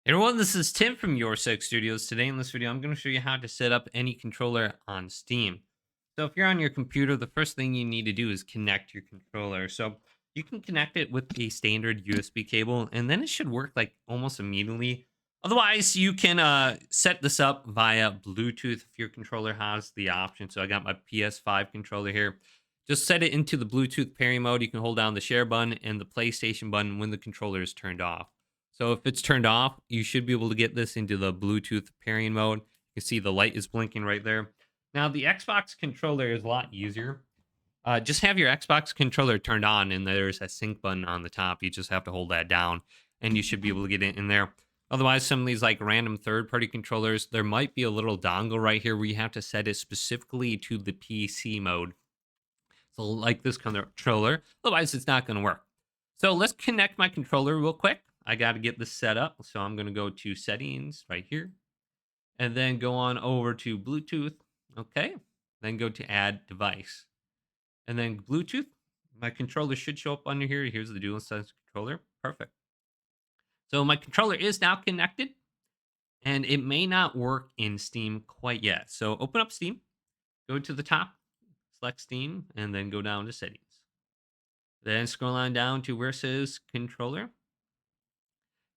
Hey everyone, this is Tim from Your Six Studios. Today in this video, I'm going to show you how to set up any controller on Steam. So if you're on your computer, the first thing you need to do is connect your controller. So you can connect it with a standard USB cable, and then it should work like almost immediately. Otherwise, you can set this up via Bluetooth if your controller has the option. So I got my PS5 controller here. Just set it into the Bluetooth pairing mode. You can hold down the share button and the PlayStation button when the controller is turned off. So if it's turned off, you should be able to get this into the Bluetooth pairing mode. You can see the light is blinking right there. Now the Xbox controller is a lot easier. Just have your Xbox controller turned on, and there's a sync button on the top. You just have to hold that down, and you should be able to get it in there. Otherwise, some of these like random third-party controllers, there might be a little dongle right here where you have to set it specifically to the PC mode. So like this controller, otherwise it's not going to work. So let's connect my controller real quick. I got to get this set up. So I'm going to go to settings right here and then go on over to Bluetooth. Okay. Then go to add device and then Bluetooth. My controller should show up under here. Here's the DualSense controller. Perfect. So my controller is now connected and it may not work in Steam quite yet. So open up Steam, go to the top, select Steam, and then go down to settings. Then scroll on down to where it says controller.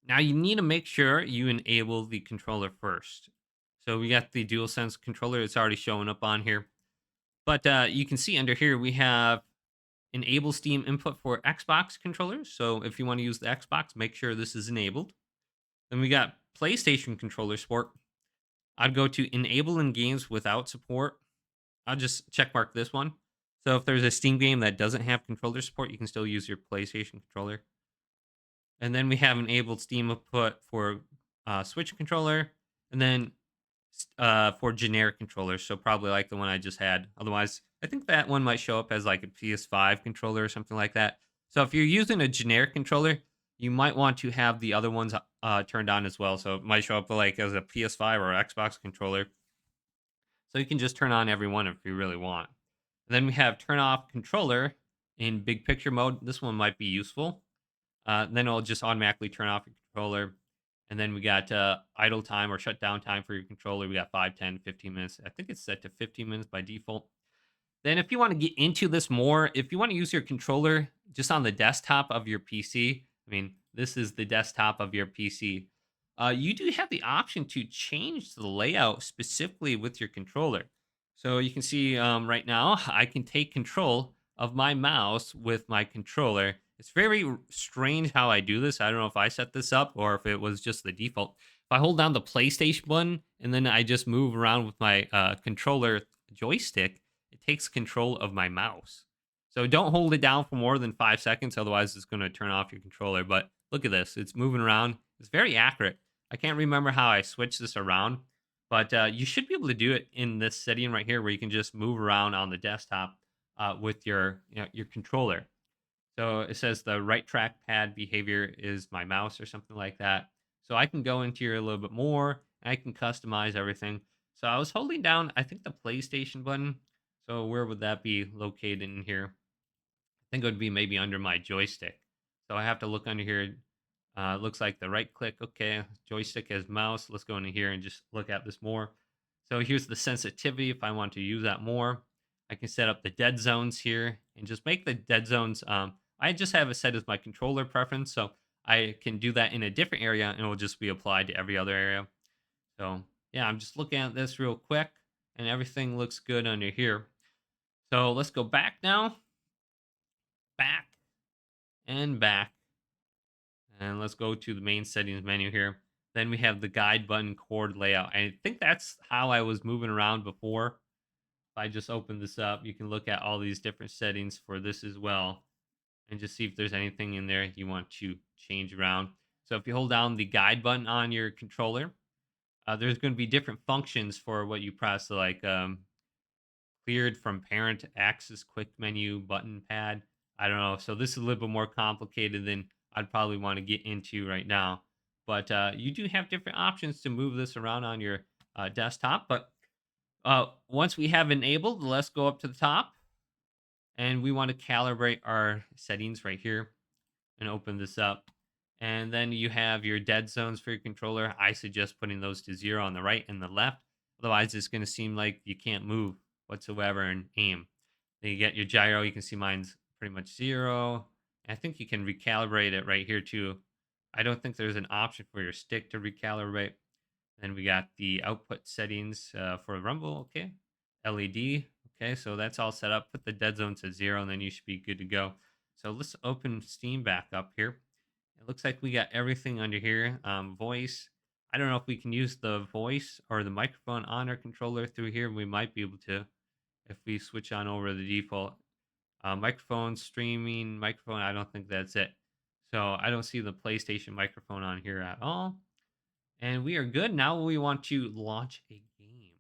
Now you need to make sure you enable the controller first. So we got the DualSense controller. It's already showing up on here. But you can see under here we have enable Steam input for Xbox controllers. So if you want to use the Xbox, make sure this is enabled. Then we got PlayStation controller support. I'd go to enable in games without support. I'll just check mark this one. So if there's a Steam game that doesn't have controller support, you can still use your PlayStation controller. And then we have enabled Steam input for Switch controller, and then for generic controllers. So probably like the one I just had. Otherwise, I think that one might show up as like a PS5 controller or something like that. So if you're using a generic controller, you might want to have the other ones turned on as well. So it might show up like as a PS5 or Xbox controller. So you can just turn on every one if you really want. And then we have turn off controller in big picture mode. This one might be useful. Then it'll just automatically turn off your controller. And then we got idle time or shutdown time for your controller. We got 5, 10, 15 minutes. I think it's set to 15 minutes by default. Then if you want to get into this more, if you want to use your controller just on the desktop of your PC, I mean, this is the desktop of your PC. You do have the option to change the layout specifically with your controller. So you can see right now, I can take control of my mouse with my controller. It's very strange how I do this. I don't know if I set this up or if it was just the default. If I hold down the PlayStation button and then I just move around with my controller joystick, it takes control of my mouse. So don't hold it down for more than 5 seconds. Otherwise, it's going to turn off your controller. But look at this. It's moving around. It's very accurate. I can't remember how I switched this around, but you should be able to do it in this setting right here where you can just move around on the desktop with your controller. So it says the right trackpad behavior is my mouse or something like that. So I can go into here a little bit more. And I can customize everything. So I was holding down, I think, the PlayStation button. So where would that be located in here? I think it would be maybe under my joystick. So I have to look under here. Looks like the right click. Okay, joystick as mouse. Let's go into here and just look at this more. So here's the sensitivity. If I want to use that more, I can set up the dead zones here and just make the dead zones. I just have it set as my controller preference. So I can do that in a different area and it will just be applied to every other area. So yeah, I'm just looking at this real quick and everything looks good under here. So let's go back now. Back and back. And let's go to the main settings menu here. Then we have the guide button chord layout. I think that's how I was moving around before. If I just open this up, you can look at all these different settings for this as well. And just see if there's anything in there you want to change around. So if you hold down the guide button on your controller, there's going to be different functions for what you press, like cleared from parent access quick menu button pad. I don't know. So this is a little bit more complicated than I'd probably want to get into right now. But you do have different options to move this around on your desktop. But once we have enabled, let's go up to the top. And we want to calibrate our settings right here and open this up. And then you have your dead zones for your controller. I suggest putting those to 0 on the right and the left. Otherwise, it's going to seem like you can't move whatsoever and aim. Then you get your gyro. You can see mine's pretty much 0. I think you can recalibrate it right here too. I don't think there's an option for your stick to recalibrate. Then we got the output settings for rumble. Okay. LED. Okay. So that's all set up. Put the dead zone to 0 and then you should be good to go. So let's open Steam back up here. It looks like we got everything under here. Voice. I don't know if we can use the voice or the microphone on our controller through here. We might be able to if we switch on over the default microphone, streaming microphone. I don't think that's it. So I don't see the PlayStation microphone on here at all. And we are good. Now we want to launch a game.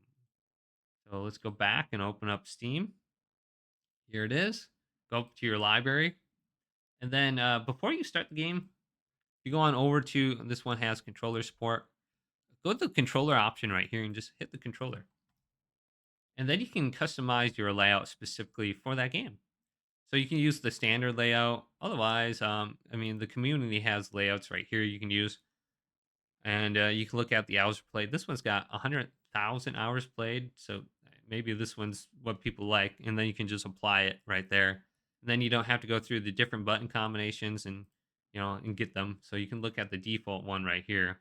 So let's go back and open up Steam. Here it is. Go up to your library. And then before you start the game, you go on over to this one has controller support. Go to the controller option right here and just hit the controller. And then you can customize your layout specifically for that game. So you can use the standard layout. Otherwise, I mean, the community has layouts right here you can use. And you can look at the hours played. This one's got 100,000 hours played. So maybe this one's what people like. And then you can just apply it right there. And then you don't have to go through the different button combinations and, and get them. So you can look at the default one right here.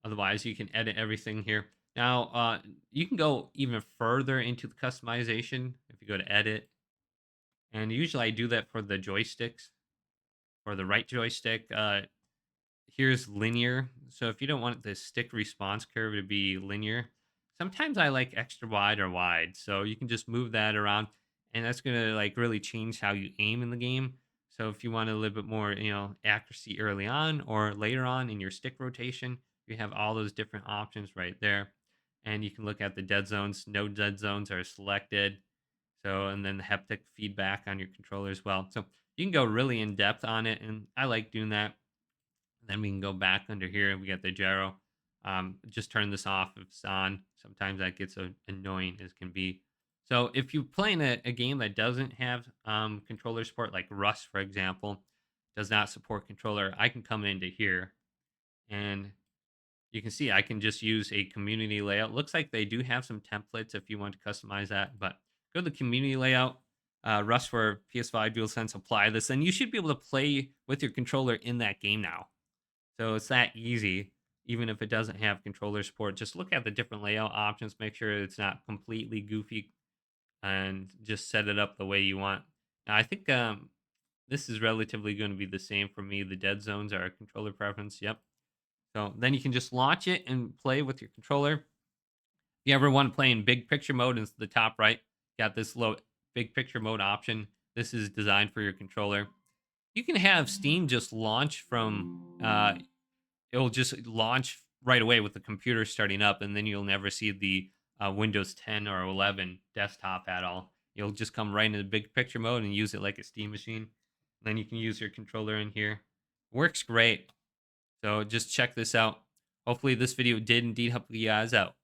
Otherwise, you can edit everything here. Now, you can go even further into the customization if you go to edit. And usually I do that for the joysticks. For the right joystick, here's linear. So if you don't want the stick response curve to be linear, sometimes I like extra wide or wide. So you can just move that around and that's going to like really change how you aim in the game. So if you want a little bit more, accuracy early on or later on in your stick rotation, you have all those different options right there. And you can look at the dead zones. No dead zones are selected. So, and then the haptic feedback on your controller as well. So you can go really in depth on it. And I like doing that. Then we can go back under here and we got the gyro. Just turn this off if it's on. Sometimes that gets annoying as can be. So if you play in a game that doesn't have controller support, like Rust, for example, does not support controller, I can come into here and you can see I can just use a community layout. Looks like they do have some templates if you want to customize that, but go to the community layout. Rust for PS5 DualSense, apply this, and you should be able to play with your controller in that game now. So it's that easy, even if it doesn't have controller support. Just look at the different layout options, make sure it's not completely goofy, and just set it up the way you want. Now, I think this is relatively going to be the same for me. The dead zones are a controller preference. Yep. So then you can just launch it and play with your controller. If you ever want to play in big picture mode, in the top right, got this low big picture mode option. This is designed for your controller. You can have Steam just launch from it'll just launch right away with the computer starting up, and then you'll never see the Windows 10 or 11 desktop at all. You'll just come right into big picture mode and use it like a Steam machine. Then you can use your controller in here. Works great. So just check this out. Hopefully this video did indeed help you guys out.